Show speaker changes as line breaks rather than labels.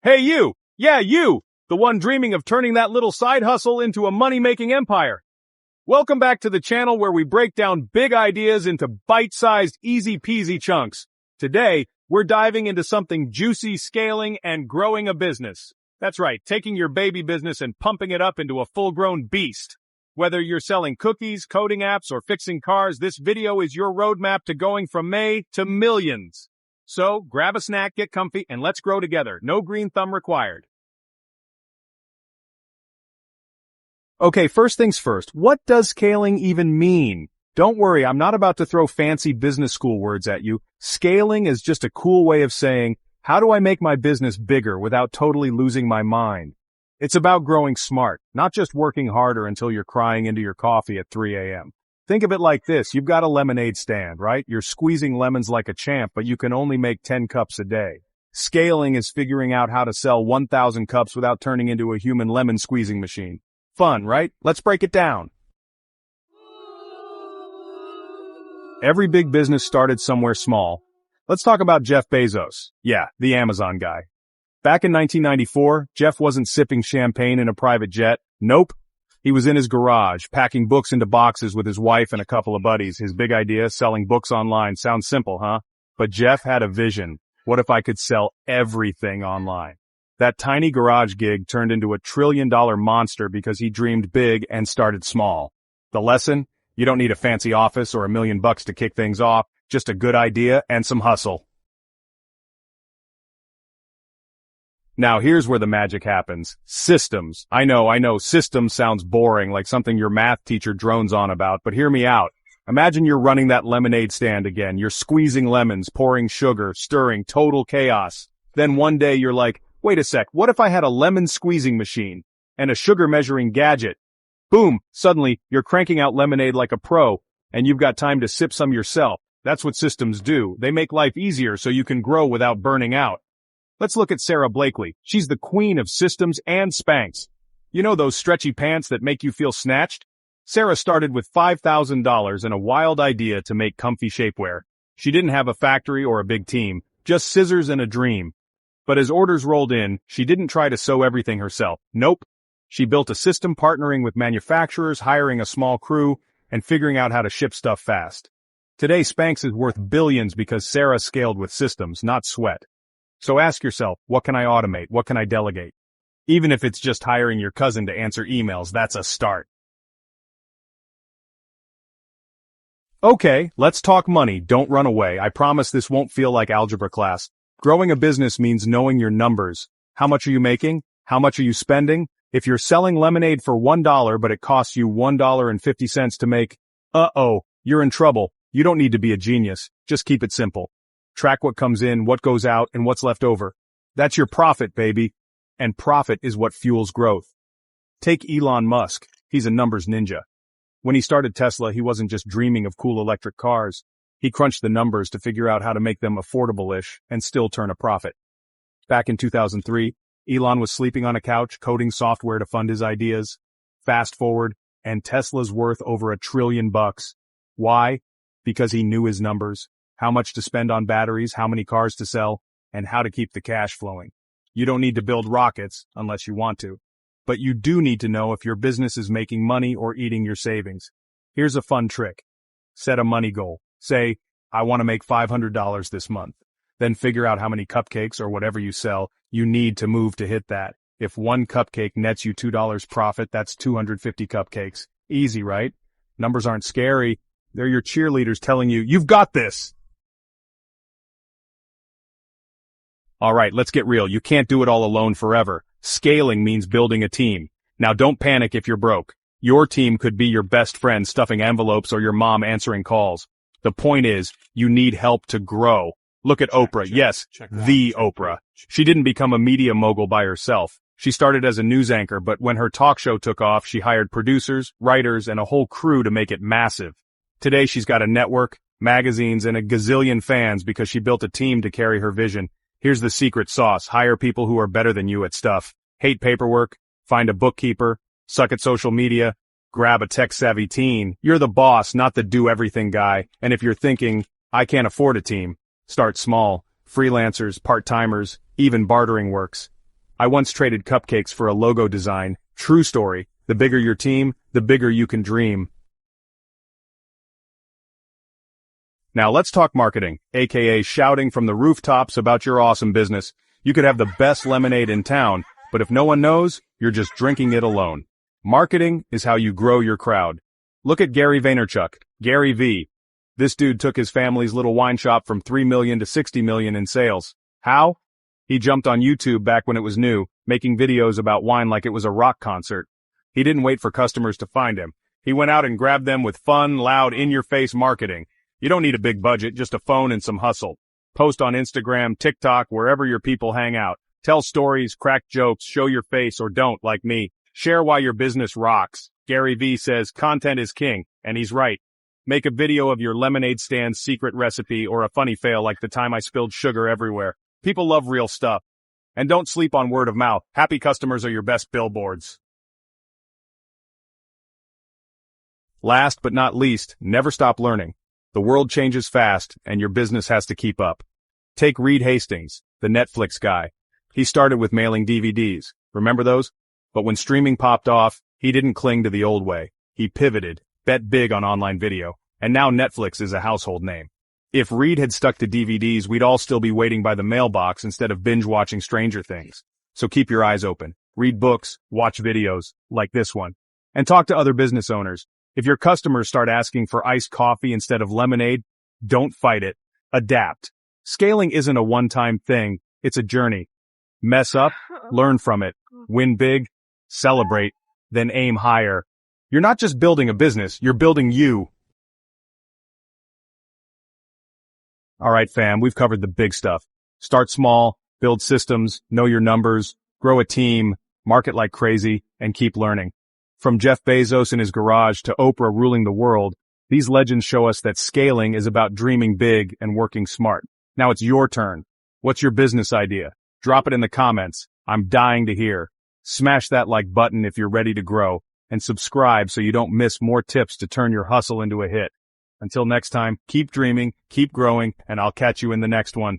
Hey you! Yeah, you! The one dreaming of turning that little side hustle into a money-making empire. Welcome back to the channel where we break down big ideas into bite-sized, easy-peasy chunks. Today, we're diving into something juicy, scaling and growing a business. That's right, taking your baby business and pumping it up into a full-grown beast. Whether you're selling cookies, coding apps, or fixing cars, this video is your roadmap to going from May to millions. So, grab a snack, get comfy, and let's grow together. No green thumb required. Okay, first things first, what does scaling even mean? Don't worry, I'm not about to throw fancy business school words at you. Scaling is just a cool way of saying, how do I make my business bigger without totally losing my mind? It's about growing smart, not just working harder until you're crying into your coffee at 3 a.m. Think of it like this, you've got a lemonade stand, right? You're squeezing lemons like a champ, but you can only make 10 cups a day. Scaling is figuring out how to sell 1,000 cups without turning into a human lemon squeezing machine. Fun, right? Let's break it down. Every big business started somewhere small. Let's talk about Jeff Bezos. Yeah, the Amazon guy. Back in 1994, Jeff wasn't sipping champagne in a private jet. Nope. He was in his garage, packing books into boxes with his wife and a couple of buddies. His big idea, selling books online. Sounds simple, huh? But Jeff had a vision. What if I could sell everything online? That tiny garage gig turned into a $1 trillion monster because he dreamed big and started small. The lesson? You don't need a fancy office or $1 million to kick things off, just a good idea and some hustle. Now here's where the magic happens. Systems. I know, systems sounds boring, like something your math teacher drones on about, but hear me out. Imagine you're running that lemonade stand again. You're squeezing lemons, pouring sugar, stirring, total chaos. Then one day you're like, wait a sec, what if I had a lemon squeezing machine and a sugar measuring gadget? Boom, suddenly you're cranking out lemonade like a pro, and you've got time to sip some yourself. That's what systems do. They make life easier so you can grow without burning out. Let's look at Sara Blakely. She's the queen of systems and Spanx. You know those stretchy pants that make you feel snatched? Sara started with $5,000 and a wild idea to make comfy shapewear. She didn't have a factory or a big team, just scissors and a dream. But as orders rolled in, she didn't try to sew everything herself. Nope. She built a system partnering with manufacturers, hiring a small crew, and figuring out how to ship stuff fast. Today Spanx is worth billions because Sara scaled with systems, not sweat. So ask yourself, what can I automate? What can I delegate? Even if it's just hiring your cousin to answer emails, that's a start. Okay, let's talk money. Don't run away. I promise this won't feel like algebra class. Growing a business means knowing your numbers. How much are you making? How much are you spending? If you're selling lemonade for $1 but it costs you $1.50 to make, you're in trouble. You don't need to be a genius. Just keep it simple. Track what comes in, what goes out, and what's left over. That's your profit, baby. And profit is what fuels growth. Take Elon Musk. He's a numbers ninja. When he started Tesla, he wasn't just dreaming of cool electric cars. He crunched the numbers to figure out how to make them affordable-ish and still turn a profit. Back in 2003, Elon was sleeping on a couch, coding software to fund his ideas. Fast forward, and Tesla's worth over $1 trillion. Why? Because he knew his numbers. How much to spend on batteries, how many cars to sell, and how to keep the cash flowing. You don't need to build rockets, unless you want to. But you do need to know if your business is making money or eating your savings. Here's a fun trick. Set a money goal. Say, I want to make $500 this month. Then figure out how many cupcakes or whatever you sell you need to move to hit that. If one cupcake nets you $2 profit, that's 250 cupcakes. Easy, right? Numbers aren't scary. They're your cheerleaders telling you, you've got this! Alright, let's get real. You can't do it all alone forever. Scaling means building a team. Now don't panic if you're broke. Your team could be your best friend stuffing envelopes or your mom answering calls. The point is, you need help to grow. Look at Oprah. Yes, the Oprah. She didn't become a media mogul by herself. She started as a news anchor, but when her talk show took off, she hired producers, writers, and a whole crew to make it massive. Today she's got a network, magazines, and a gazillion fans because she built a team to carry her vision. Here's the secret sauce. Hire people who are better than you at stuff. Hate paperwork, find a bookkeeper, suck at social media, grab a tech-savvy teen. You're the boss, not the do-everything guy. And if you're thinking, I can't afford a team, start small. Freelancers, part-timers, even bartering works. I once traded cupcakes for a logo design. True story. The bigger your team, the bigger you can dream. Now let's talk marketing, aka shouting from the rooftops about your awesome business. You could have the best lemonade in town, but if no one knows, you're just drinking it alone. Marketing is how you grow your crowd. Look at Gary Vaynerchuk, Gary V. This dude took his family's little wine shop from 3 million to 60 million in sales. How? He jumped on YouTube back when it was new, making videos about wine like it was a rock concert. He didn't wait for customers to find him. He went out and grabbed them with fun, loud, in-your-face marketing. You don't need a big budget, just a phone and some hustle. Post on Instagram, TikTok, wherever your people hang out. Tell stories, crack jokes, show your face, or don't, like me. Share why your business rocks. Gary V says content is king, and he's right. Make a video of your lemonade stand's secret recipe or a funny fail like the time I spilled sugar everywhere. People love real stuff. And don't sleep on word of mouth. Happy customers are your best billboards. Last but not least, never stop learning. The world changes fast, and your business has to keep up. Take Reed Hastings, the Netflix guy. He started with mailing DVDs. Remember those? But when streaming popped off, he didn't cling to the old way. He pivoted, bet big on online video, and now Netflix is a household name. If Reed had stuck to DVDs, we'd all still be waiting by the mailbox instead of binge-watching Stranger Things. So keep your eyes open. Read books, watch videos, like this one. And talk to other business owners. If your customers start asking for iced coffee instead of lemonade, don't fight it. Adapt. Scaling isn't a one-time thing, it's a journey. Mess up, learn from it. Win big, celebrate, then aim higher. You're not just building a business, you're building you. Alright fam, we've covered the big stuff. Start small, build systems, know your numbers, grow a team, market like crazy, and keep learning. From Jeff Bezos in his garage to Oprah ruling the world, these legends show us that scaling is about dreaming big and working smart. Now it's your turn. What's your business idea? Drop it in the comments. I'm dying to hear. Smash that like button if you're ready to grow, and subscribe so you don't miss more tips to turn your hustle into a hit. Until next time, keep dreaming, keep growing, and I'll catch you in the next one.